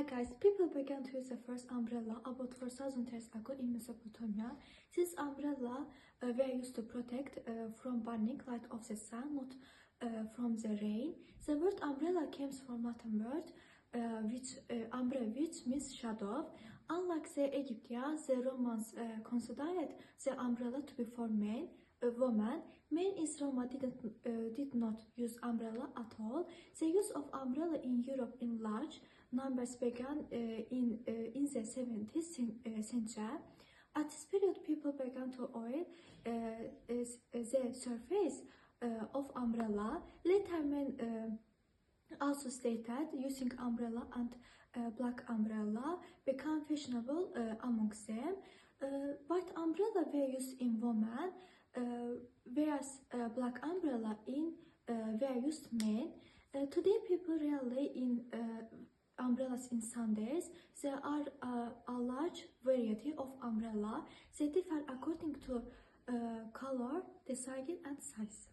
guys, people began to use the first umbrella about 4,000 years ago in Mesopotamia. This umbrella were used to protect from burning light of the sun, not from the rain. The word umbrella comes from Latin word umbre, which means shadow. Unlike the Egyptians, the Romans considered the umbrella to be for men. Women. Men in Roma did not use umbrella at all. The use of umbrella in Europe in large numbers began in the 17th century. At this period, people began to oil the surface of umbrella. Later, men also stated using umbrella and black umbrella became fashionable amongst them. White umbrella were used in women, whereas black umbrella were used men. Today, people rely in umbrellas in Sundays. There are a large variety of umbrella. They differ according to color, design, and size.